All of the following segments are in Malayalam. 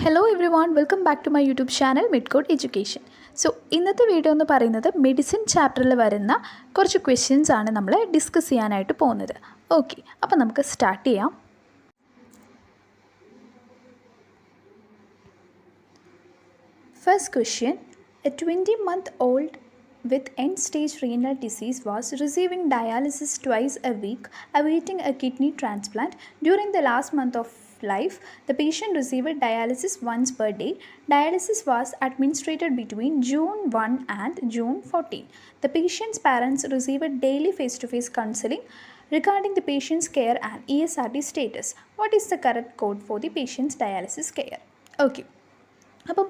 Hello everyone welcome back to my YouTube channel Midcode education. So ഇന്നത്തെ വീഡിയോ എന്ന് പറയുന്നത് മെഡിസിൻ ചാപ്റ്ററിൽ വരുന്ന കുറച്ച് ക്വസ്റ്റ്യൻസ് ആണ് നമ്മൾ ഡിസ്കസ് ചെയ്യാനായിട്ട് പോകുന്നത്. ഓക്കെ, അപ്പോൾ നമുക്ക് സ്റ്റാർട്ട് ചെയ്യാം. First question: A 20-month-old with end-stage renal disease was receiving dialysis twice a week, awaiting a kidney transplant. During the last month of life, the patient received dialysis once per day. Dialysis was administered between June 1 and June 14. The patient's parents received daily face-to-face counseling regarding the patient's care and ESRD status. What is the correct code for the patient's dialysis care? Okay. അപ്പം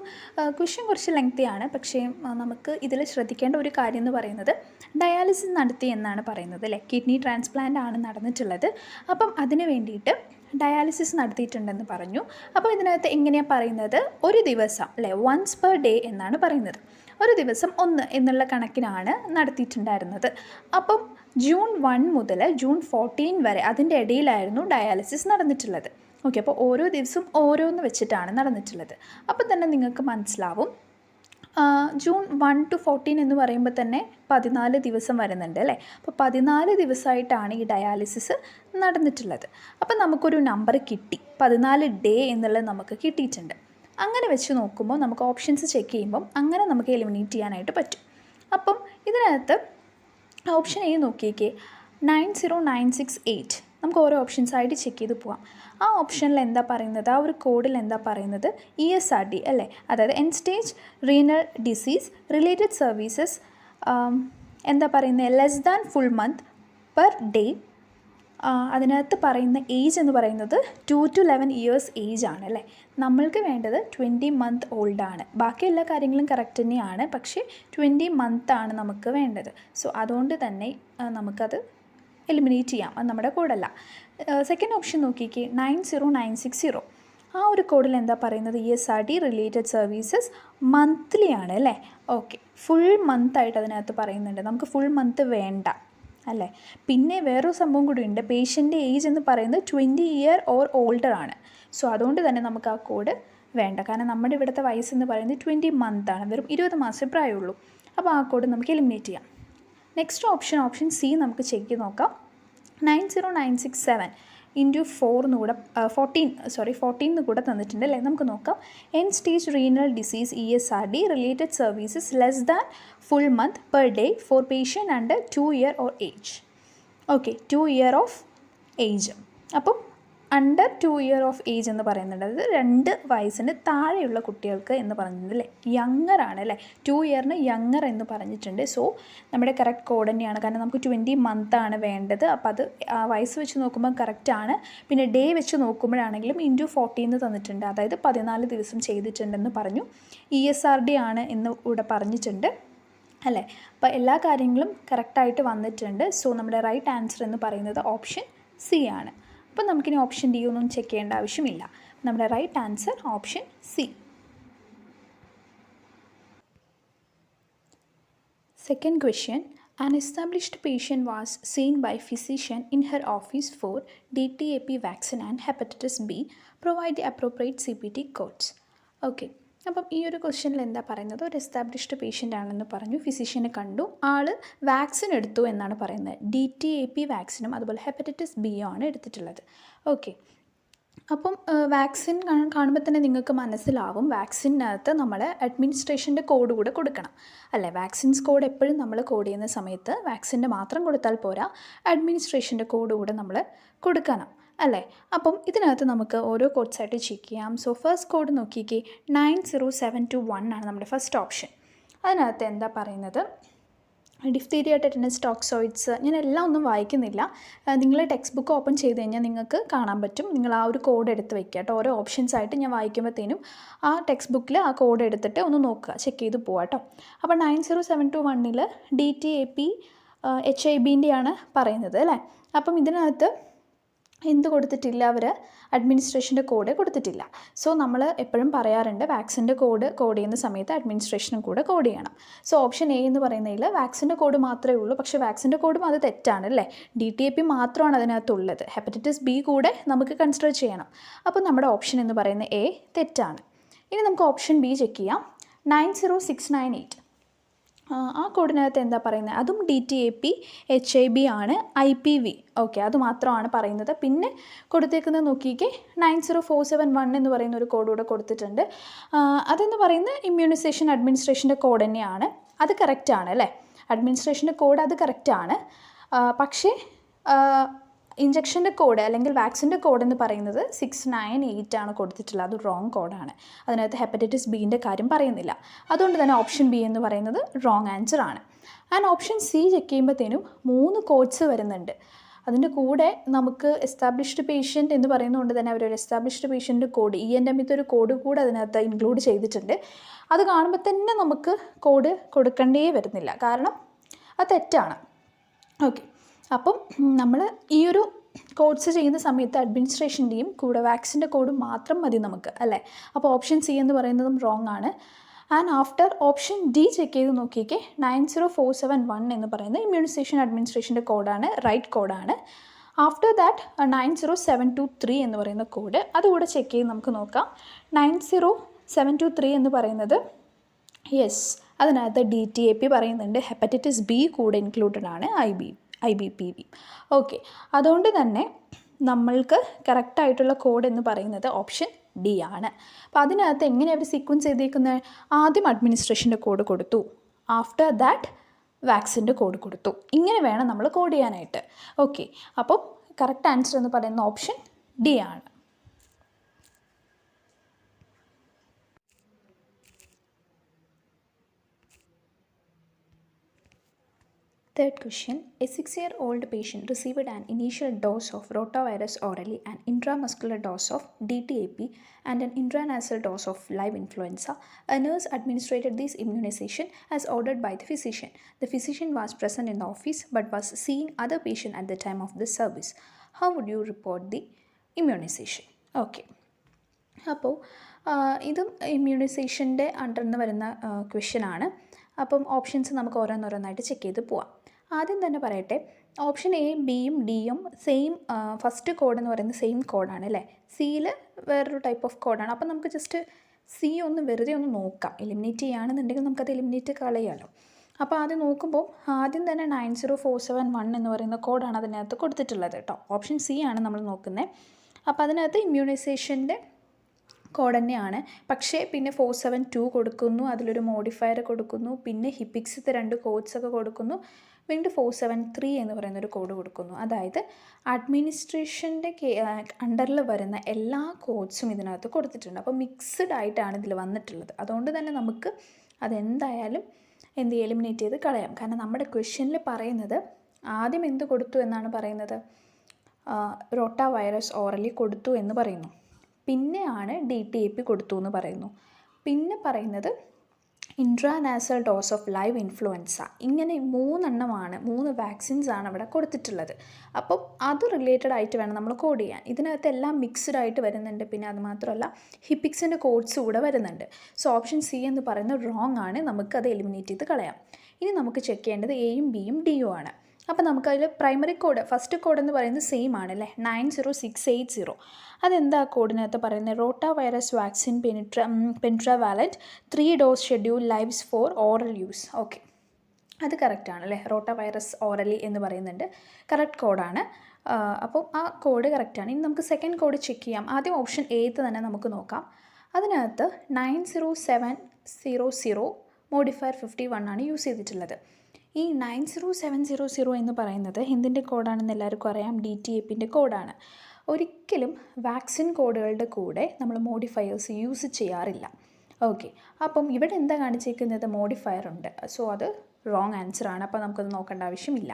ക്വസ്റ്റ്യൻ കുറച്ച് ലെങ്തിയാണ്, പക്ഷേ നമുക്ക് ഇതിൽ ശ്രദ്ധിക്കേണ്ട ഒരു കാര്യം എന്ന് പറയുന്നത് ഡയാലിസിസ് നടത്തി എന്നാണ് പറയുന്നത് അല്ലേ. കിഡ്നി ട്രാൻസ്പ്ലാന്റ് ആണ് നടന്നിട്ടുള്ളത്. അപ്പം അതിന് വേണ്ടിയിട്ട് ഡയാലിസിസ് നടത്തിയിട്ടുണ്ടെന്ന് പറഞ്ഞു. അപ്പോൾ ഇതിനകത്ത് എങ്ങനെയാണ് പറയുന്നത്? ഒരു ദിവസം അല്ലേ, വൺസ് പെർ ഡേ എന്നാണ് പറയുന്നത്. ഒരു ദിവസം 1 എന്നുള്ള കണക്കിനാണ് നടത്തിയിട്ടുണ്ടായിരുന്നത്. അപ്പം June 1 മുതൽ June 14 വരെ അതിൻ്റെ ഇടയിലായിരുന്നു ഡയാലിസിസ് നടന്നിട്ടുള്ളത്. ഓക്കെ, അപ്പോൾ ഓരോ ദിവസവും ഓരോന്ന് വെച്ചിട്ടാണ് നടന്നിട്ടുള്ളത്. അപ്പോൾ തന്നെ നിങ്ങൾക്ക് മനസ്സിലാവും June 1 to 14 എന്ന് പറയുമ്പോൾ തന്നെ 14 ദിവസം വരുന്നുണ്ട് അല്ലേ. അപ്പോൾ 14 ദിവസമായിട്ടാണ് ഈ ഡയാലിസിസ് നടന്നിട്ടുള്ളത്. അപ്പോൾ നമുക്കൊരു നമ്പർ കിട്ടി, 14 ഡേ എന്നുള്ളത് നമുക്ക് കിട്ടിയിട്ടുണ്ട്. അങ്ങനെ വെച്ച് നോക്കുമ്പോൾ നമുക്ക് ഓപ്ഷൻസ് ചെക്ക് ചെയ്യുമ്പം അങ്ങനെ നമുക്ക് എലിമിനേറ്റ് ചെയ്യാനായിട്ട് പറ്റും. അപ്പം ഇതിനകത്ത് ഓപ്ഷൻ എ നോക്കിയേക്കേ, 90968. നമുക്ക് ഓരോ ഓപ്ഷൻസായിട്ട് ചെക്ക് ചെയ്ത് പോകാം. ആ ഓപ്ഷനിൽ എന്താ പറയുന്നത്, ആ ഒരു കോഡിൽ എന്താ പറയുന്നത്? ESRD അല്ലേ, അതായത് end stage renal disease related services. എന്താ പറയുന്നത്? Less than full month per day. അതിനകത്ത് പറയുന്ന ഏജ് എന്ന് പറയുന്നത് 2 to 11 years ഏജ് ആണ് അല്ലേ. നമ്മൾക്ക് വേണ്ടത് 20 month ഓൾഡാണ്. ബാക്കി എല്ലാ കാര്യങ്ങളും കറക്റ്റ് തന്നെയാണ്, പക്ഷേ 20 month ആണ് നമുക്ക് വേണ്ടത്. സോ അതുകൊണ്ട് തന്നെ നമുക്കത് എലിമിനേറ്റ് ചെയ്യാം, അത് നമ്മുടെ കോഡല്ല. സെക്കൻഡ് ഓപ്ഷൻ നോക്കിക്കേ, 90960. ആ ഒരു കോഡിൽ എന്താ പറയുന്നത്? ESRD റിലേറ്റഡ് സർവീസസ് മന്ത്ലി ആണ് അല്ലേ. ഓക്കെ, ഫുൾ മന്തായിട്ട് അതിനകത്ത് പറയുന്നുണ്ട്. നമുക്ക് ഫുൾ മന്ത് വേണ്ട അല്ലേ. പിന്നെ വേറൊരു സംഭവം കൂടി ഉണ്ട്, പേഷ്യൻ്റെ ഏജ് എന്ന് പറയുന്നത് 20 year or older ആണ്. സോ അതുകൊണ്ട് തന്നെ നമുക്ക് ആ കോഡ് വേണ്ട, കാരണം നമ്മുടെ ഇവിടുത്തെ വയസ്സെന്ന് പറയുന്നത് 20 month ആണ്, വെറും 20 മാസം പ്രായമുള്ളൂ. അപ്പോൾ ആ കോഡ് നമുക്ക് എലിമിനേറ്റ് ചെയ്യാം. നെക്സ്റ്റ് ഓപ്ഷൻ സി നമുക്ക് ചെക്ക് ചെയ്ത് നോക്കാം. 90967 ഇൻറ്റു 4 കൂടെ 14 കൂടെ തന്നിട്ടുണ്ട് അല്ലേ. നമുക്ക് നോക്കാം. End stage renal disease ESRD related services less than full month per day for patient under 2 year or age. Okay, 2 year of age. അപ്പം അണ്ടർ 2 year of age എന്ന് പറയുന്നുണ്ട്, അത് 2 വയസ്സിന് താഴെയുള്ള കുട്ടികൾക്ക് എന്ന് പറഞ്ഞിട്ടുണ്ട് അല്ലേ. യങ്ങർ ആണ് അല്ലേ, 2 yearന് യങ്ങർ എന്ന് പറഞ്ഞിട്ടുണ്ട്. സോ നമ്മുടെ കറക്റ്റ് കോഡ് തന്നെയാണ്, കാരണം നമുക്ക് 20 month ആണ് വേണ്ടത്. അപ്പോൾ അത് വയസ്സ് വെച്ച് നോക്കുമ്പോൾ കറക്റ്റാണ്. പിന്നെ ഡേ വെച്ച് നോക്കുമ്പോഴാണെങ്കിലും ഇൻറ്റു 14 തന്നിട്ടുണ്ട്, അതായത് 14 ദിവസം ചെയ്തിട്ടുണ്ടെന്ന് പറഞ്ഞു. ESRD ആണ് എന്ന് ഇവിടെ പറഞ്ഞിട്ടുണ്ട് അല്ലേ. അപ്പോൾ എല്ലാ കാര്യങ്ങളും കറക്റ്റായിട്ട് വന്നിട്ടുണ്ട്. സോ നമ്മുടെ റൈറ്റ് ആൻസർ എന്ന് പറയുന്നത് ഓപ്ഷൻ സി ആണ്. അപ്പോൾ നമുക്കിനി ഓപ്ഷൻ ഡി ഒന്നും ചെക്ക് ചെയ്യേണ്ട ആവശ്യമില്ല. നമ്മുടെ right answer option C. Second question: An established patient was seen by physician in her office for DTaP vaccine and hepatitis B. Provide the appropriate CPT codes. Okay. അപ്പം ഈ ഒരു ക്വസ്റ്റ്യനിൽ എന്താ പറയുന്നത്? ഒരു എസ്റ്റാബ്ലിഷ്ഡ് പേഷ്യൻ്റ് ആണെന്ന് പറഞ്ഞു, ഫിസിഷ്യനെ കണ്ടു, ആൾ വാക്സിൻ എടുത്തു എന്നാണ് പറയുന്നത്. DTaP വാക്സിനും അതുപോലെ ഹെപ്പറ്റൈറ്റിസ് ബിയും ആണ് എടുത്തിട്ടുള്ളത്. ഓക്കെ, അപ്പം വാക്സിൻ കാണുമ്പോൾ തന്നെ നിങ്ങൾക്ക് മനസ്സിലാവും, വാക്സിനകത്ത് നമ്മൾ അഡ്മിനിസ്ട്രേഷൻ്റെ കോഡ് കൂടെ കൊടുക്കണം അല്ലേ. വാക്സിൻസ് കോഡ് എപ്പോഴും നമ്മൾ കോഡ് ചെയ്യുന്ന സമയത്ത് വാക്സിൻ്റെ മാത്രം കൊടുത്താൽ പോരാ, അഡ്മിനിസ്ട്രേഷൻ്റെ കോഡ് കൂടെ നമ്മൾ കൊടുക്കണം അല്ലേ. അപ്പം ഇതിനകത്ത് നമുക്ക് ഓരോ കോഡ്സായിട്ട് ചെക്ക് ചെയ്യാം. സോ ഫസ്റ്റ് കോഡ് നോക്കിക്കേ, 90721 ആണ് നമ്മുടെ ഫസ്റ്റ് ഓപ്ഷൻ. അതിനകത്ത് എന്താ പറയുന്നത്? Diphtheria, tetanus, toxoids. ഞാൻ എല്ലാം ഒന്നും വായിക്കുന്നില്ല, നിങ്ങൾ ടെക്സ്റ്റ് ബുക്ക് ഓപ്പൺ ചെയ്ത് കഴിഞ്ഞാൽ നിങ്ങൾക്ക് കാണാൻ പറ്റും. നിങ്ങൾ ആ ഒരു കോഡ് എടുത്ത് വയ്ക്കുക കേട്ടോ. ഓരോ ഓപ്ഷൻസായിട്ട് ഞാൻ വായിക്കുമ്പോഴത്തേനും ആ ടെക്സ്റ്റ് ബുക്കിൽ ആ കോഡ് എടുത്തിട്ട് ഒന്ന് നോക്കുക, ചെക്ക് ചെയ്ത് പോവാം കേട്ടോ. അപ്പോൾ 90721 DTaP HIBൻ്റെയാണ് പറയുന്നത് അല്ലേ. അപ്പം ഇതിനകത്ത് എന്ത് കൊടുത്തിട്ടില്ല? അവർ അഡ്മിനിസ്ട്രേഷൻ്റെ കോഡ് കൊടുത്തിട്ടില്ല. സോ നമ്മൾ എപ്പോഴും പറയാറുണ്ട്, വാക്സിൻ്റെ കോഡ് ചെയ്യുന്ന സമയത്ത് അഡ്മിനിസ്ട്രേഷനും കൂടെ കോഡ് ചെയ്യണം. സോ ഓപ്ഷൻ എ എന്ന് പറയുന്നതിൽ വാക്സിൻ്റെ കോഡ് മാത്രമേ ഉള്ളൂ, പക്ഷേ വാക്സിൻ്റെ കോഡും അത് തെറ്റാണ് അല്ലേ. DTaP മാത്രമാണ് അതിനകത്തുള്ളത്, ഹെപ്പറ്റൈറ്റിസ് ബി കൂടെ നമുക്ക് കൺസിഡർ ചെയ്യണം. അപ്പോൾ നമ്മുടെ ഓപ്ഷൻ എന്ന് പറയുന്നത് എ തെറ്റാണ്. ഇനി നമുക്ക് ഓപ്ഷൻ ബി ചെക്ക് ചെയ്യാം. 90698. ആ കോഡിനകത്ത് എന്താ പറയുന്നത്? അതും DTAP HIB ആണ്, IPV. ഓക്കെ, അത് മാത്രമാണ് പറയുന്നത്. പിന്നെ കൊടുത്തേക്കുന്നത് നോക്കിക്കേ, 90471 എന്ന് പറയുന്ന ഒരു കോഡ് കൂടെ കൊടുത്തിട്ടുണ്ട്. അതെന്ന് പറയുന്നത് ഇമ്മ്യൂണൈസേഷൻ അഡ്മിനിസ്ട്രേഷൻ്റെ കോഡ് തന്നെയാണ്. അത് കറക്റ്റാണ് അല്ലേ? അഡ്മിനിസ്ട്രേഷൻ്റെ കോഡ് അത് കറക്റ്റാണ്. പക്ഷേ ഇഞ്ചക്ഷൻ്റെ കോഡ് അല്ലെങ്കിൽ വാക്സിൻ്റെ കോഡ് എന്ന് പറയുന്നത് 698 ആണ് കൊടുത്തിട്ടുള്ളത്. അത് റോങ് കോഡാണ്. അതിനകത്ത് ഹെപ്പറ്റൈറ്റിസ് ബിൻ്റെ കാര്യം പറയുന്നില്ല. അതുകൊണ്ട് തന്നെ ഓപ്ഷൻ ബി എന്ന് പറയുന്നത് റോങ് ആൻസർ ആണ്. ആൻഡ് ഓപ്ഷൻ സി ചെക്ക് ചെയ്യുമ്പോഴത്തേനും 3 കോഡ്സ് വരുന്നുണ്ട്. അതിൻ്റെ കൂടെ നമുക്ക് എസ്റ്റാബ്ലിഷ്ഡ് പേഷ്യൻ്റ് എന്ന് പറയുന്നതുകൊണ്ട് തന്നെ അവരൊരു എസ്റ്റാബ്ലിഷ്ഡ് പേഷ്യൻ്റ് കോഡ് ഒരു കോഡ് കൂടെ അതിനകത്ത് ഇൻക്ലൂഡ് ചെയ്തിട്ടുണ്ട്. അത് കാണുമ്പോൾ തന്നെ നമുക്ക് കോഡ് കൊടുക്കേണ്ടേ വരുന്നില്ല, കാരണം അത് തെറ്റാണ്. ഓക്കെ, അപ്പം നമ്മൾ ഈ ഒരു കോഡ്സ് ചെയ്യുന്ന സമയത്ത് അഡ്മിനിസ്ട്രേഷൻ്റെയും കൂടെ വാക്സിൻ്റെ കോഡും മാത്രം മതി നമുക്ക്, അല്ലേ? അപ്പോൾ ഓപ്ഷൻ സി എന്ന് പറയുന്നതും റോങ് ആണ്. And after option D check ചെയ്ത് നോക്കിക്കേ, 90471 എന്ന് പറയുന്നത് ഇമ്മ്യൂണൈസേഷൻ അഡ്മിനിസ്ട്രേഷൻ്റെ കോഡാണ്, റൈറ്റ് കോഡാണ്. ആഫ്റ്റർ ദാറ്റ് 90723 എന്ന് പറയുന്ന കോഡ് അതുകൂടെ ചെക്ക് ചെയ്ത് നമുക്ക് നോക്കാം. 90723 എന്ന് പറയുന്നത് യെസ്, അതിനകത്ത് DTAP പറയുന്നുണ്ട്, ഹെപ്പറ്റൈറ്റിസ് ബി കൂടെ ഇൻക്ലൂഡഡ് ആണ്, IBPV. ഓക്കെ, അതുകൊണ്ട് തന്നെ നമ്മൾക്ക് കറക്റ്റായിട്ടുള്ള കോഡ് എന്ന് പറയുന്നത് ഓപ്ഷൻ ഡി ആണ്. അപ്പോൾ അതിനകത്ത് എങ്ങനെ അവർ സീക്വൻസ് ചെയ്തേക്കുന്നത്? ആദ്യം അഡ്മിനിസ്ട്രേഷൻ്റെ കോഡ് കൊടുത്തു, ആഫ്റ്റർ ദാറ്റ് വാക്സിൻ്റെ കോഡ് കൊടുത്തു. ഇങ്ങനെ വേണം നമ്മൾ കോഡ് ചെയ്യാനായിട്ട്. ഓക്കെ, അപ്പോൾ കറക്റ്റ് ആൻസർ എന്ന് പറയുന്ന ഓപ്ഷൻ ഡി ആണ്. Third question, a 6-year-old patient received an initial dose of rotavirus orally, an intramuscular dose of DTAP, and an intranasal dose of live influenza. A nurse administered this immunization as ordered by the physician. The physician was present in the office but was seeing other patients at the time of the service. How would you report the immunization? Okay. അപ്പോൾ ഇതും ഇമ്മ്യൂണൈസേഷൻ്റെ അണ്ടറിൽ നിന്ന് വരുന്ന ക്വസ്റ്റ്യനാണ്. അപ്പം ഓപ്ഷൻസ് നമുക്ക് ഓരോന്നോരോന്നായിട്ട് ചെക്ക് ചെയ്ത് പോവാം. ആദ്യം തന്നെ പറയട്ടെ, ഓപ്ഷൻ എയും ബിയും ഡിയും സെയിം ഫസ്റ്റ് കോഡ് എന്ന് പറയുന്നത് സെയിം കോഡാണ് അല്ലേ? സിയിൽ വേറൊരു ടൈപ്പ് ഓഫ് കോഡാണ്. അപ്പം നമുക്ക് ജസ്റ്റ് സി ഒന്ന് വെറുതെ ഒന്ന് നോക്കാം. എലിമിനേറ്റ് ചെയ്യുകയാണെന്നുണ്ടെങ്കിൽ നമുക്കത് എലിമിനേറ്റ് കളയാമല്ലോ. അപ്പോൾ ആദ്യം നോക്കുമ്പോൾ ആദ്യം തന്നെ 90471 എന്ന് പറയുന്ന കോഡാണ് അതിനകത്ത് കൊടുത്തിട്ടുള്ളത് കേട്ടോ. ഓപ്ഷൻ സി ആണ് നമ്മൾ നോക്കുന്നത്. അപ്പോൾ അതിനകത്ത് ഇമ്മ്യൂണൈസേഷൻ്റെ കോഡ് തന്നെയാണ്. പക്ഷേ പിന്നെ 472 കൊടുക്കുന്നു, അതിലൊരു മോഡിഫയർ കൊടുക്കുന്നു, പിന്നെ ഹിപ്പിക്സിത്തെ 2 കോഡ്സൊക്കെ കൊടുക്കുന്നു, വീണ്ടും 473 എന്ന് പറയുന്നൊരു കോഡ് കൊടുക്കുന്നു. അതായത് അഡ്മിനിസ്ട്രേഷൻ്റെ അണ്ടറിൽ വരുന്ന എല്ലാ കോഡ്സും ഇതിനകത്ത് കൊടുത്തിട്ടുണ്ട്. അപ്പോൾ മിക്സ്ഡ് ആയിട്ടാണ് ഇതിൽ വന്നിട്ടുള്ളത്. അതുകൊണ്ട് തന്നെ നമുക്ക് അതെന്തായാലും എലിമിനേറ്റ് ചെയ്ത് കളയാം. കാരണം നമ്മുടെ ക്വസ്റ്റ്യനിൽ പറയുന്നത് ആദ്യം എന്ത് കൊടുത്തു എന്നാണ് പറയുന്നത്? റോട്ടാ വൈറസ് ഓറലി കൊടുത്തു എന്ന് പറയുന്നു. പിന്നെയാണ് DTAP കൊടുത്തു എന്ന് പറയുന്നു. പിന്നെ പറയുന്നത് intranasal dose of live influenza. ഇങ്ങനെ 3 വാക്സിൻസ് ആണ് അവിടെ കൊടുത്തിട്ടുള്ളത്. അപ്പം അത് റിലേറ്റഡ് ആയിട്ട് വേണം നമ്മൾ കോഡ് ചെയ്യാൻ. ഇതിനകത്ത് എല്ലാം മിക്സ്ഡ് ആയിട്ട് വരുന്നുണ്ട്. പിന്നെ അത് മാത്രമല്ല ഹിപ്പിക്സിൻ്റെ കോഡ്സ് കൂടെ വരുന്നുണ്ട്. സോ ഓപ്ഷൻ സി എന്ന് പറയുന്നത് റോങ് ആണ്. നമുക്കത് എലിമിനേറ്റ് ചെയ്ത് കളയാം. ഇനി നമുക്ക് ചെക്ക് ചെയ്യേണ്ടത് എയും ബിയും ഡിയും ആണ്. അപ്പോൾ നമുക്കതിൽ പ്രൈമറി കോഡ് ഫസ്റ്റ് കോഡ് എന്ന് പറയുന്നത് സെയിം ആണല്ലേ, 90680. അതെന്താ കോഡിനകത്ത് പറയുന്നത്? Rotavirus vaccine pentavalent 3 dose schedule lives for oral use. Okay, അത് കറക്റ്റാണ് അല്ലേ? റോട്ടാ വൈറസ് ഓറലി എന്ന് പറയുന്നുണ്ട്, കറക്റ്റ് കോഡാണ്. അപ്പോൾ ആ കോഡ് കറക്റ്റാണ്. ഇനി നമുക്ക് സെക്കൻഡ് കോഡ് ചെക്ക് ചെയ്യാം. ആദ്യം ഓപ്ഷൻ എയ്ത്ത് തന്നെ നമുക്ക് നോക്കാം. അതിനകത്ത് 90700 മോഡിഫയർ 51 ആണ് യൂസ് ചെയ്തിട്ടുള്ളത്. ഈ 90700 എന്ന് പറയുന്നത് എന്തിൻ്റെ കോഡാണെന്ന് എല്ലാവർക്കും അറിയാം, DTAPൻ്റെ കോഡാണ്. ഒരിക്കലും വാക്സിൻ കോഡുകളുടെ കൂടെ നമ്മൾ മോഡിഫയേഴ്സ് യൂസ് ചെയ്യാറില്ല. ഓക്കെ, അപ്പം ഇവിടെ എന്താ കാണിച്ചിരിക്കുന്നത്? മോഡിഫയർ ഉണ്ട്. സോ അത് റോങ് ആൻസർ ആണ്. അപ്പോൾ നമുക്കത് നോക്കേണ്ട ആവശ്യമില്ല.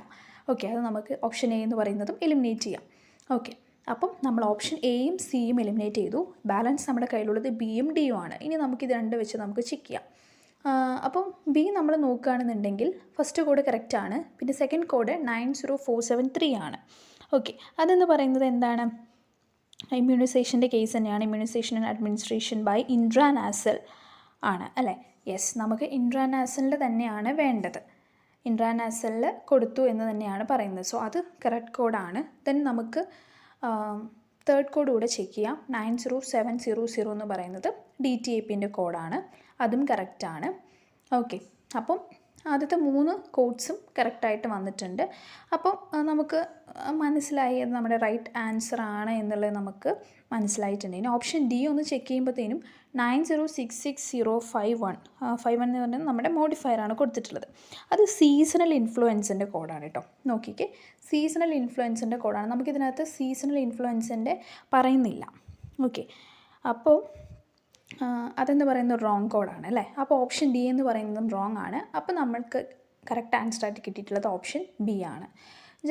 ഓക്കെ, അത് നമുക്ക് ഓപ്ഷൻ എ എന്ന് പറയുന്നതും എലിമിനേറ്റ് ചെയ്യാം. ഓക്കെ, അപ്പം നമ്മൾ ഓപ്ഷൻ എയും സിയും എലിമിനേറ്റ് ചെയ്തു. ബാലൻസ് നമ്മുടെ കയ്യിലുള്ളത് ബിയും ഡിയും ആണ്. ഇനി നമുക്കിത് 2 വെച്ച് നമുക്ക് ചെക്ക് ചെയ്യാം. അപ്പം ബി നമ്മൾ നോക്കുകയാണെന്നുണ്ടെങ്കിൽ ഫസ്റ്റ് കോഡ് കറക്റ്റാണ്. പിന്നെ സെക്കൻഡ് കോഡ് 90473 ആണ്. ഓക്കെ, അതെന്ന് പറയുന്നത് എന്താണ്? ഇമ്മ്യൂണൈസേഷൻ്റെ കേസ് തന്നെയാണ്. Immunisation and administration by intranasal ആണ് അല്ലേ? യെസ്, നമുക്ക് ഇൻട്രാനാസലിൽ തന്നെയാണ് വേണ്ടത്. ഇൻട്രാനാസലിൽ കൊടുത്തു എന്ന് തന്നെയാണ് പറയുന്നത്. സോ അത് കറക്റ്റ് കോഡാണ്. ദെൻ നമുക്ക് തേർഡ് കോഡ് കൂടെ ചെക്ക് ചെയ്യാം. 90700 എന്ന് പറയുന്നത് DTAPൻ്റെ കോഡാണ്, അതും കറക്റ്റാണ്. ഓക്കെ, അപ്പം ആദ്യത്തെ 3 കോഡ്സും കറക്റ്റായിട്ട് വന്നിട്ടുണ്ട്. അപ്പം നമുക്ക് മനസ്സിലായി അത് നമ്മുടെ റൈറ്റ് ആൻസർ ആണ് എന്നുള്ളത് നമുക്ക് മനസ്സിലായിട്ടുണ്ട്. ഇനി ഓപ്ഷൻ ഡി ഒന്ന് ചെക്ക് ചെയ്യുമ്പോഴത്തേനും 906605 എന്ന് പറഞ്ഞാൽ നമ്മുടെ മോഡിഫയറാണ് കൊടുത്തിട്ടുള്ളത്. അത് സീസണൽ ഇൻഫ്ലുവൻസിൻ്റെ കോഡാണ് കേട്ടോ. നോക്കിക്കേ, സീസണൽ ഇൻഫ്ലുവൻസിൻ്റെ കോഡാണ്. നമുക്കിതിനകത്ത് സീസണൽ ഇൻഫ്ലുവൻസിൻ്റെ പറയുന്നില്ല. ഓക്കെ, അപ്പോൾ അതെന്ന് പറയുന്നത് റോങ് കോഡാണ് അല്ലേ. അപ്പോൾ ഓപ്ഷൻ ഡി എന്ന് പറയുന്നതും റോങ് ആണ്. അപ്പോൾ നമ്മൾക്ക് കറക്റ്റ് ആൻസറായിട്ട് കിട്ടിയിട്ടുള്ളത് ഓപ്ഷൻ ബി ആണ്.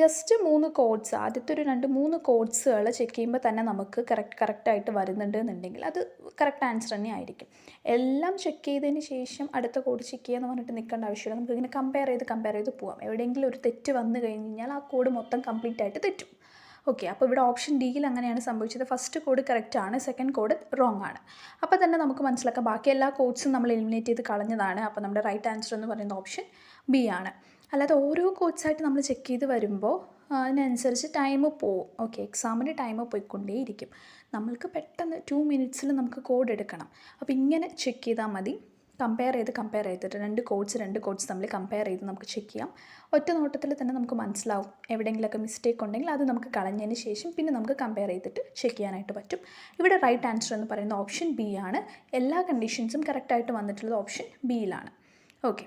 ജസ്റ്റ് 3 കോഡ്സ്, ആദ്യത്തെ ഒരു 2-3 കോഡ്സുകൾ ചെക്ക് ചെയ്യുമ്പോൾ തന്നെ നമുക്ക് കറക്റ്റായിട്ട് വരുന്നുണ്ട് എന്നുണ്ടെങ്കിൽ അത് കറക്റ്റ് ആൻസർ തന്നെ ആയിരിക്കും. എല്ലാം ചെക്ക് ചെയ്തതിന് ശേഷം അടുത്ത കോഡ് ചെക്ക് ചെയ്യാന്ന് പറഞ്ഞിട്ട് നിൽക്കേണ്ട ആവശ്യമില്ല. നമുക്കിങ്ങനെ കമ്പയർ ചെയ്ത് പോകാം. എവിടെയെങ്കിലും ഒരു തെറ്റ് വന്നു കഴിഞ്ഞ് കഴിഞ്ഞാൽ ആ കോഡ് മൊത്തം കംപ്ലീറ്റ് ആയിട്ട് തെറ്റും. ഓക്കെ, അപ്പോൾ ഇവിടെ ഓപ്ഷൻ ഡിയിൽ അങ്ങനെയാണ് സംഭവിച്ചത്. ഫസ്റ്റ് കോഡ് കറക്റ്റാണ്, സെക്കൻഡ് കോഡ് റോങ് ആണ്. അപ്പോൾ തന്നെ നമുക്ക് മനസ്സിലാക്കാം ബാക്കി എല്ലാ കോഡ്സും നമ്മൾ എലിമിനേറ്റ് ചെയ്ത് കളഞ്ഞതാണ്. അപ്പോൾ നമ്മുടെ റൈറ്റ് ആൻസർ എന്ന് പറയുന്നത് ഓപ്ഷൻ ബി ആണ്. അല്ലാതെ ഓരോ കോഡ്സായിട്ട് നമ്മൾ ചെക്ക് ചെയ്ത് വരുമ്പോൾ അതിനനുസരിച്ച് ടൈം പോവും. ഓക്കെ, എക്സാമിന് ടൈം പോയിക്കൊണ്ടേയിരിക്കും. നമ്മൾക്ക് പെട്ടെന്ന് 2 മിനിറ്റ്സിൽ നമുക്ക് കോഡ് എടുക്കണം. അപ്പോൾ ഇങ്ങനെ ചെക്ക് ചെയ്താൽ മതി. കമ്പയർ ചെയ്തിട്ട് 2 കോഡ്സ് തമ്മിൽ കമ്പയർ ചെയ്ത് നമുക്ക് ചെക്ക് ചെയ്യാം. ഒറ്റ നോട്ടത്തിൽ തന്നെ നമുക്ക് മനസ്സിലാവും. എവിടെയെങ്കിലുമൊക്കെ മിസ്റ്റേക്ക് ഉണ്ടെങ്കിൽ അത് നമുക്ക് കളഞ്ഞതിന് ശേഷം പിന്നെ നമുക്ക് കമ്പയർ ചെയ്തിട്ട് ചെക്ക് ചെയ്യാനായിട്ട് പറ്റും. ഇവിടെ റൈറ്റ് ആൻസർ എന്ന് പറയുന്നത് ഓപ്ഷൻ ബി ആണ്. എല്ലാ കണ്ടീഷൻസും കറക്റ്റായിട്ട് വന്നിട്ടുള്ളത് ഓപ്ഷൻ ബിയിലാണ്. Okay,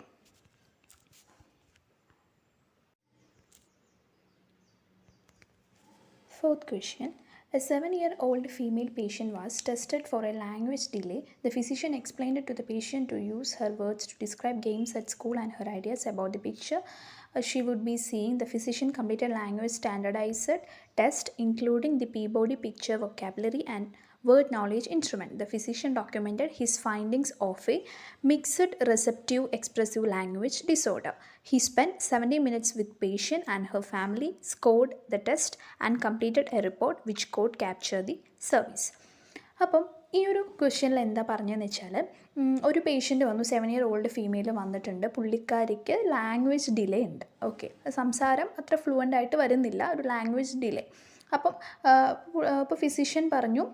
fourth question. A 7-year-old female patient was tested for a language delay. The physician explained to the patient to use her words to describe games at school and her ideas about the picture she would be seeing. The physician completed language standardized test including the Peabody picture vocabulary and word knowledge instrument. The physician documented his findings of a mixed receptive expressive language disorder. He spent 70 minutes with patient and her family, scored the test and completed a report which could capture the service. അപ്പം ഈ ഒരു ക്വസ്റ്റ്യനിൽ എന്താ പറഞ്ഞതെന്ന് വെച്ചാൽ, ഒരു പേഷ്യൻ്റ് വന്നു, 7-year-old ഫീമെയിൽ വന്നിട്ടുണ്ട്. പുള്ളിക്കാരിക്ക് ലാംഗ്വേജ് ഡിലേ ഉണ്ട്. ഓക്കെ, സംസാരം അത്ര ഫ്ലുവൻ്റ് ആയിട്ട് വരുന്നില്ല, ഒരു ലാംഗ്വേജ് ഡിലേ. അപ്പം ഇപ്പോൾ ഫിസിഷ്യൻ പറഞ്ഞു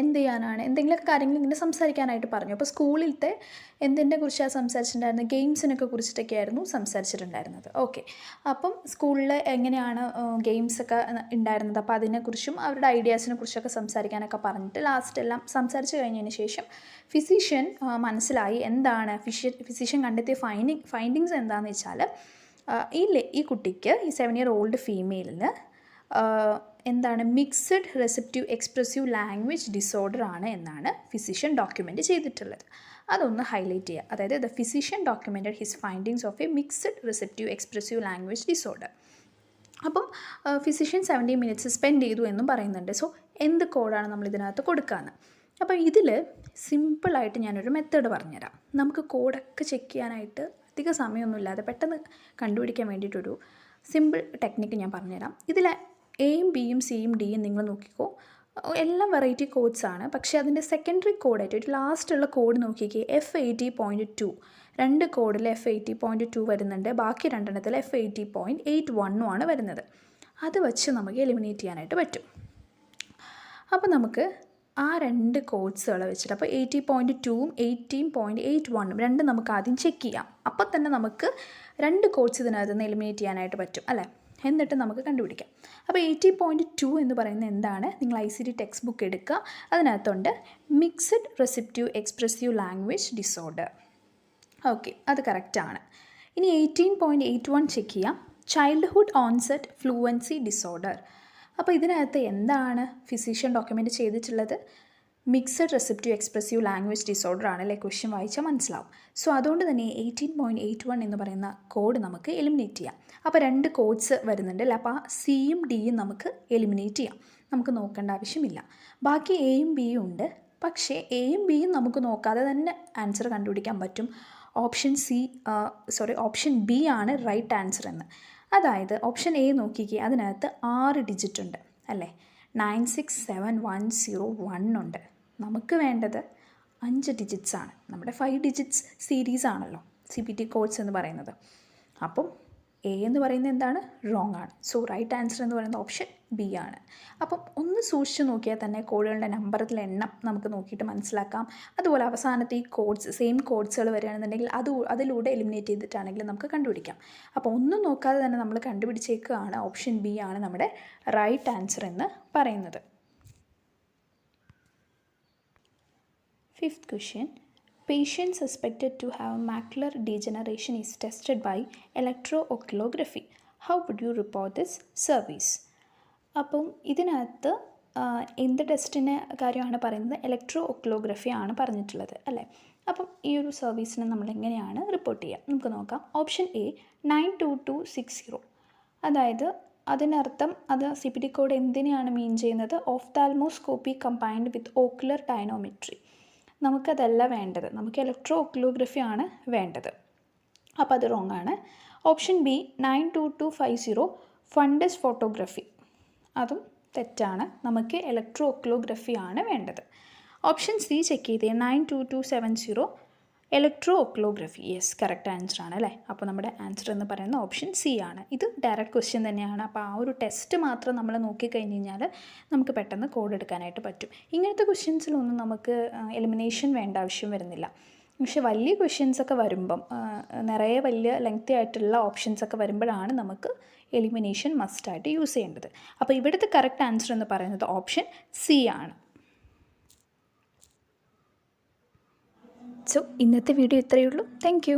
എന്ത് ചെയ്യാനാണ്, എന്തെങ്കിലുമൊക്കെ കാര്യങ്ങൾ ഇങ്ങനെ സംസാരിക്കാനായിട്ട് പറഞ്ഞു. അപ്പോൾ സ്കൂളിലത്തെ എന്തിനെ കുറിച്ചാണ് സംസാരിച്ചിട്ടുണ്ടായിരുന്നത്, ഗെയിംസിനൊക്കെ കുറിച്ചിട്ടൊക്കെയായിരുന്നു സംസാരിച്ചിട്ടുണ്ടായിരുന്നത്. ഓക്കെ, അപ്പം സ്കൂളിൽ എങ്ങനെയാണ് ഗെയിംസൊക്കെ ഉണ്ടായിരുന്നത്, അപ്പോൾ അതിനെക്കുറിച്ചും അവരുടെ ഐഡിയാസിനെ കുറിച്ചൊക്കെ സംസാരിക്കാനൊക്കെ പറഞ്ഞിട്ട് ലാസ്റ്റ് എല്ലാം സംസാരിച്ച് കഴിഞ്ഞതിന് ശേഷം ഫിസിഷ്യൻ മനസ്സിലായി എന്താണ് ഫിസിഷ്യൻ കണ്ടെത്തിയ ഫൈൻഡിങ്സ് എന്താണെന്ന് വെച്ചാൽ, ഈ കുട്ടിക്ക്, ഈ 7-year-old ഫീമെയിലിന് എന്താണ് മിക്സഡ് റെസെപ്റ്റീവ് എക്സ്പ്രസീവ് ലാംഗ്വേജ് ഡിസോർഡർ ആണ് എന്നാണ് ഫിസിഷ്യൻ ഡോക്യുമെൻ്റ് ചെയ്തിട്ടുള്ളത്. അതൊന്ന് ഹൈലൈറ്റ് ചെയ്യുക. അതായത് the physician documented his findings of A mixed റെസെപ്റ്റീവ് expressive language disorder. അപ്പം ഫിസിഷ്യൻ 70 മിനിറ്റ്സ് സ്പെൻഡ് ചെയ്തു എന്നും പറയുന്നുണ്ട്. സോ എന്ത് കോഡാണ് നമ്മൾ ഇതിനകത്ത് കൊടുക്കാമെന്ന്. അപ്പോൾ ഇതിൽ സിമ്പിളായിട്ട് ഞാനൊരു മെത്തേഡ് പറഞ്ഞുതരാം. നമുക്ക് കോഡൊക്കെ ചെക്ക് ചെയ്യാനായിട്ട് അധിക സമയമൊന്നുമില്ലാതെ പെട്ടെന്ന് കണ്ടുപിടിക്കാൻ വേണ്ടിയിട്ടൊരു സിമ്പിൾ ടെക്നിക്ക് ഞാൻ പറഞ്ഞുതരാം. ഇതിൽ എയും ബിയും സിയും ഡിയും നിങ്ങൾ നോക്കിക്കോ, എല്ലാം വെറൈറ്റി കോഡ്സ് ആണ്. പക്ഷേ അതിൻ്റെ സെക്കൻഡറി കോഡായിട്ട് ഒരു ലാസ്റ്റുള്ള കോഡ് നോക്കിക്കേ, F80.2. 2 കോഡിൽ F80.2 വരുന്നുണ്ട്, ബാക്കി 2 F80.81 ആണ് വരുന്നത്. അത് വെച്ച് നമുക്ക് എലിമിനേറ്റ് ചെയ്യാനായിട്ട് പറ്റും. അപ്പോൾ നമുക്ക് ആ 2 കോഡ്സുകൾ വെച്ചിട്ട്, അപ്പോൾ 80.2ഉം 18.81ഉം രണ്ടും നമുക്ക് ആദ്യം ചെക്ക് ചെയ്യാം. അപ്പോൾ തന്നെ നമുക്ക് 2 കോഡ്സ് ഇതിനകത്ത് നിന്ന് എലിമിനേറ്റ് ചെയ്യാനായിട്ട് പറ്റും അല്ലേ. എന്നിട്ട് നമുക്ക് കണ്ടുപിടിക്കാം. അപ്പോൾ 80.2 എന്ന് പറയുന്നത് എന്താണ്, നിങ്ങൾ ICT ടെക്സ്റ്റ് ബുക്ക് എടുക്കുക, അതിനകത്തുണ്ട് mixed റെസെപ്റ്റീവ് expressive language disorder. Okay, അത് കറക്റ്റാണ്. ഇനി 18.81 ചെക്ക് ചെയ്യാം, ചൈൽഡ്ഹുഡ് ഓൺസെറ്റ് ഫ്ലുവൻസി ഡിസോർഡർ. അപ്പോൾ ഇതിനകത്ത് എന്താണ് ഫിസിഷ്യൻ ഡോക്യുമെൻ്റ് ചെയ്തിട്ടുള്ളത്, മിക്സഡ് റെസെപ്റ്റീവ് എക്സ്പ്രസീവ് ലാംഗ്വേജ് ഡിസോർഡർ ആണല്ലേ. ക്വസ്റ്റ്യൻ വായിച്ചാൽ മനസ്സിലാവും. സോ അതുകൊണ്ട് തന്നെ 18.81 എന്ന് പറയുന്ന കോഡ് നമുക്ക് എലിമിനേറ്റ് ചെയ്യാം. അപ്പോൾ 2 കോഡ്സ് വരുന്നുണ്ട് അല്ലേ. അപ്പോൾ സിയും ഡിയും നമുക്ക് എലിമിനേറ്റ് ചെയ്യാം, നമുക്ക് നോക്കേണ്ട ആവശ്യമില്ല. ബാക്കി എയും ബിയും ഉണ്ട്. പക്ഷേ എയും ബിയും നമുക്ക് നോക്കാതെ തന്നെ ആൻസർ കണ്ടുപിടിക്കാൻ പറ്റും. ഓപ്ഷൻ ബി ആണ് റൈറ്റ് ആൻസർ എന്ന്. അതായത് ഓപ്ഷൻ എ നോക്കിക്കേ, അതിനകത്ത് 6 ഡിജിറ്റ് ഉണ്ട് അല്ലേ, 967101 ഉണ്ട്. നമുക്ക് വേണ്ടത് 5 ഡിജിറ്റ്സ് ആണ്. നമ്മുടെ 5 ഡിജിറ്റ്സ് സീരീസ് ആണല്ലോ CPT കോഡ്സ് എന്ന് പറയുന്നത്. അപ്പം എ എന്ന് പറയുന്നത് എന്താണ്? റോങ് ആണ്. സോ റൈറ്റ് ആൻസർ എന്ന് പറയുന്നത് ഓപ്ഷൻ ബി ആണ്. അപ്പം ഒന്ന് സൂക്ഷിച്ച് നോക്കിയാൽ തന്നെ കോഡുകളുടെ നമ്പറിലെ എണ്ണം നമുക്ക് നോക്കിയിട്ട് മനസ്സിലാക്കാം. അതുപോലെ അവസാനത്തെ ഈ കോഡ്സ് സെയിം കോഡ്സുകൾ വരികയാണെന്നുണ്ടെങ്കിൽ അതിലൂടെ എലിമിനേറ്റ് ചെയ്തിട്ടാണെങ്കിലും നമുക്ക് കണ്ടുപിടിക്കാം. അപ്പോൾ ഒന്നും നോക്കാതെ തന്നെ നമ്മൾ കണ്ടുപിടിച്ചേക്കുകയാണ് ഓപ്ഷൻ ബി ആണ് നമ്മുടെ റൈറ്റ് ആൻസർ എന്ന് പറയുന്നത്. 5th question. Patient suspected to have macular degeneration is tested by electrooculography. How would you report this service? അപ്പം ഇതിനകത്ത് എന്ത് ടെസ്റ്റിൻ്റെ കാര്യമാണ് പറയുന്നത്? ഇലക്ട്രോഒക്ലോഗ്രഫി ആണ് പറഞ്ഞിട്ടുള്ളത് അല്ലേ. അപ്പം ഈ ഒരു സർവീസിനെ നമ്മൾ എങ്ങനെയാണ് റിപ്പോർട്ട് ചെയ്യുക നമുക്ക് നോക്കാം. ഓപ്ഷൻ എ 92260, അതായത് അതിനർത്ഥം അത് CPT കോഡ് എന്തിനെയാണ് മീൻ ചെയ്യുന്നത്? ഓഫ്താൽമോസ്കോപ്പി കമ്പൈൻഡ് വിത്ത് ഓക്കുലർ ഡൈനോമെട്രി. നമുക്കതല്ല വേണ്ടത്, നമുക്ക് ഇലക്ട്രോഒക്ലോഗ്രഫി ആണ് വേണ്ടത്. അപ്പോൾ അത് റോങ് ആണ്. ഓപ്ഷൻ ബി 92250 ഫണ്ടസ് ഫോട്ടോഗ്രഫി, അതും തെറ്റാണ്. നമുക്ക് ഇലക്ട്രോഒക്ലോഗ്രഫി ആണ് വേണ്ടത്. ഓപ്ഷൻ സി ചെക്ക് ചെയ്തേ 92270 ഇലക്ട്രോഒക്ലോഗ്രഫി. യെസ്, കറക്റ്റ് ആൻസർ ആണ് അല്ലേ. അപ്പോൾ നമ്മുടെ ആൻസർ എന്ന് പറയുന്നത് ഓപ്ഷൻ സി ആണ്. ഇത് ഡയറക്റ്റ് ക്വസ്റ്റ്യൻ തന്നെയാണ്. അപ്പോൾ ആ ഒരു ടെസ്റ്റ് മാത്രം നമ്മൾ നോക്കിക്കഴിഞ്ഞ് കഴിഞ്ഞാൽ നമുക്ക് പെട്ടെന്ന് കോഡ് എടുക്കാനായിട്ട് പറ്റും. ഇങ്ങനത്തെ ക്വസ്റ്റ്യൻസിലൊന്നും നമുക്ക് എലിമിനേഷൻ വേണ്ട ആവശ്യം വരുന്നില്ല. പക്ഷേ വലിയ ക്വസ്റ്റ്യൻസൊക്കെ വരുമ്പം നിറയെ വലിയ ലെങ്തി ആയിട്ടുള്ള ഓപ്ഷൻസൊക്കെ വരുമ്പോഴാണ് നമുക്ക് എലിമിനേഷൻ മസ്റ്റായിട്ട് യൂസ് ചെയ്യേണ്ടത്. അപ്പോൾ ഇവിടുത്തെ കറക്റ്റ് ആൻസർ എന്ന് പറയുന്നത് ഓപ്ഷൻ സി ആണ്. സോ ഇന്നത്തെ വീഡിയോ ഇത്രയേ ഉള്ളൂ. Thank you.